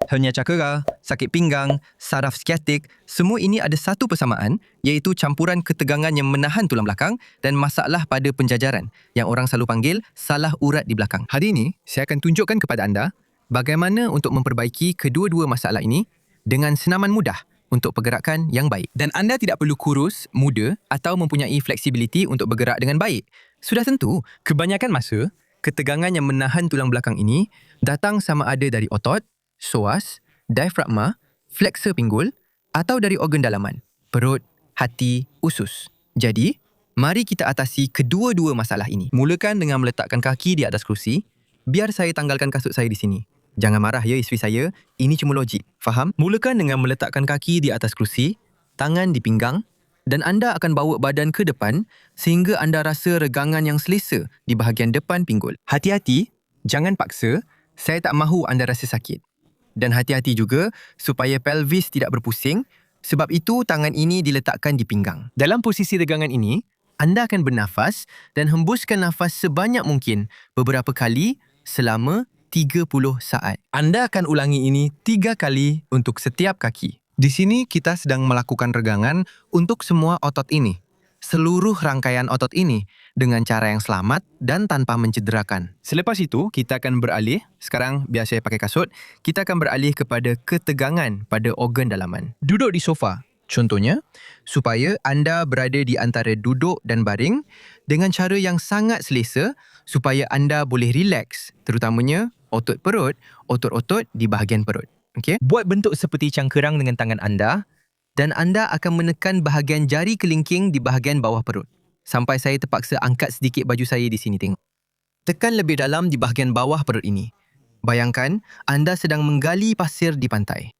hernia cakera, sakit pinggang, saraf skiatik, semua ini ada satu persamaan iaitu campuran ketegangan yang menahan tulang belakang dan masalah pada penjajaran yang orang selalu panggil salah urat di belakang. Hari ini, saya akan tunjukkan kepada anda bagaimana untuk memperbaiki kedua-dua masalah ini dengan senaman mudah untuk pergerakan yang baik. Dan anda tidak perlu kurus, muda atau mempunyai fleksibiliti untuk bergerak dengan baik. Sudah tentu, kebanyakan masa, ketegangan yang menahan tulang belakang ini datang sama ada dari otot, psoas, diafragma, flexor pinggul atau dari organ dalaman, perut, hati, usus. Jadi, mari kita atasi kedua-dua masalah ini. Mulakan dengan meletakkan kaki di atas kerusi. Biar saya tanggalkan kasut saya di sini. Jangan marah ya isteri saya, ini cuma logik, faham? Mulakan dengan meletakkan kaki di atas kerusi, tangan di pinggang dan anda akan bawa badan ke depan sehingga anda rasa regangan yang selesa di bahagian depan pinggul. Hati-hati, jangan paksa, saya tak mahu anda rasa sakit. Dan hati-hati juga supaya pelvis tidak berpusing, sebab itu tangan ini diletakkan di pinggang. Dalam posisi regangan ini, anda akan bernafas dan hembuskan nafas sebanyak mungkin beberapa kali selama 30 saat. Anda akan ulangi ini 3 kali untuk setiap kaki. Di sini kita sedang melakukan regangan untuk semua otot ini. Seluruh rangkaian otot ini dengan cara yang selamat dan tanpa mencederakan. Selepas itu, kita akan beralih, sekarang biar saya pakai kasut, kita akan beralih kepada ketegangan pada organ dalaman. Duduk di sofa, contohnya, supaya anda berada di antara duduk dan baring dengan cara yang sangat selesa supaya anda boleh rileks, terutamanya otot perut, otot-otot di bahagian perut. Okay? Buat bentuk seperti cangkerang dengan tangan anda dan anda akan menekan bahagian jari kelingking di bahagian bawah perut. Sampai saya terpaksa angkat sedikit baju saya di sini, tengok. Tekan lebih dalam di bahagian bawah perut ini. Bayangkan anda sedang menggali pasir di pantai.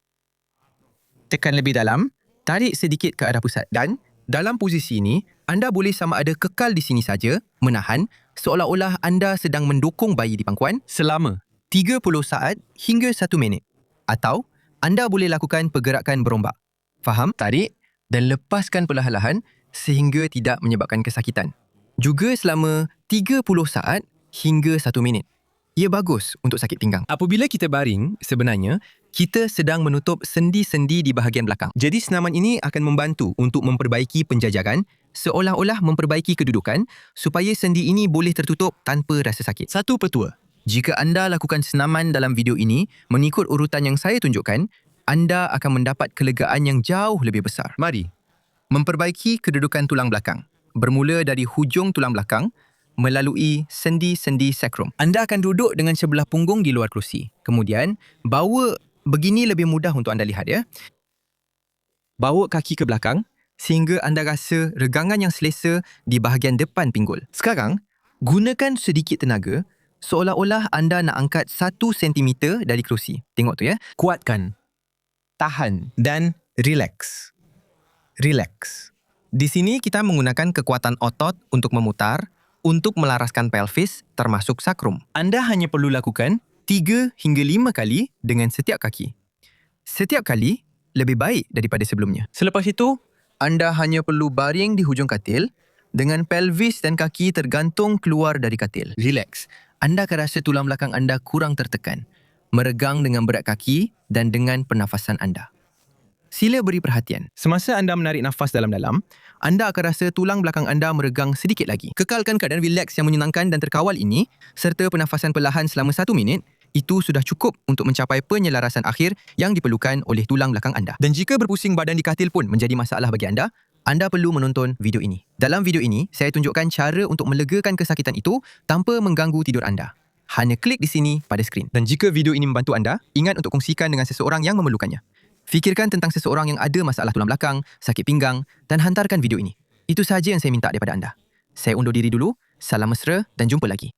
Tekan lebih dalam, tarik sedikit ke arah pusat dan dalam posisi ini, anda boleh sama ada kekal di sini saja, menahan, seolah-olah anda sedang mendukung bayi di pangkuan selama 30 saat hingga 1 minit. Atau, anda boleh lakukan pergerakan berombak. Faham? Tarik dan lepaskan perlahan-lahan sehingga tidak menyebabkan kesakitan. Juga selama 30 saat hingga 1 minit. Ia bagus untuk sakit pinggang. Apabila kita baring, sebenarnya, kita sedang menutup sendi-sendi di bahagian belakang. Jadi senaman ini akan membantu untuk memperbaiki penjajaran, seolah-olah memperbaiki kedudukan supaya sendi ini boleh tertutup tanpa rasa sakit. Satu petua. Jika anda lakukan senaman dalam video ini mengikut urutan yang saya tunjukkan, anda akan mendapat kelegaan yang jauh lebih besar. Mari, memperbaiki kedudukan tulang belakang. Bermula dari hujung tulang belakang, melalui sendi-sendi sacrum. Anda akan duduk dengan sebelah punggung di luar kerusi. Kemudian, bawa begini lebih mudah untuk anda lihat ya. Bawa kaki ke belakang sehingga anda rasa regangan yang selesa di bahagian depan pinggul. Sekarang, gunakan sedikit tenaga seolah-olah anda nak angkat 1 sentimeter dari kerusi. Tengok tu ya. Kuatkan, tahan dan relax. Relax. Di sini kita menggunakan kekuatan otot untuk memutar, untuk melaraskan pelvis termasuk sakrum. Anda hanya perlu lakukan 3 hingga 5 kali dengan setiap kaki. Setiap kali lebih baik daripada sebelumnya. Selepas itu, anda hanya perlu baring di hujung katil dengan pelvis dan kaki tergantung keluar dari katil. Relax. Anda akan rasa tulang belakang anda kurang tertekan, meregang dengan berat kaki dan dengan pernafasan anda. Sila beri perhatian. Semasa anda menarik nafas dalam-dalam, anda akan rasa tulang belakang anda meregang sedikit lagi. Kekalkan keadaan rileks yang menyenangkan dan terkawal ini serta pernafasan perlahan selama 1 minit, itu sudah cukup untuk mencapai penyelarasan akhir yang diperlukan oleh tulang belakang anda. Dan jika berpusing badan di katil pun menjadi masalah bagi anda perlu menonton video ini. Dalam video ini, saya tunjukkan cara untuk melegakan kesakitan itu tanpa mengganggu tidur anda. Hanya klik di sini pada skrin. Dan jika video ini membantu anda, ingat untuk kongsikan dengan seseorang yang memerlukannya. Fikirkan tentang seseorang yang ada masalah tulang belakang, sakit pinggang dan hantarkan video ini. Itu sahaja yang saya minta daripada anda. Saya undur diri dulu. Salam mesra dan jumpa lagi.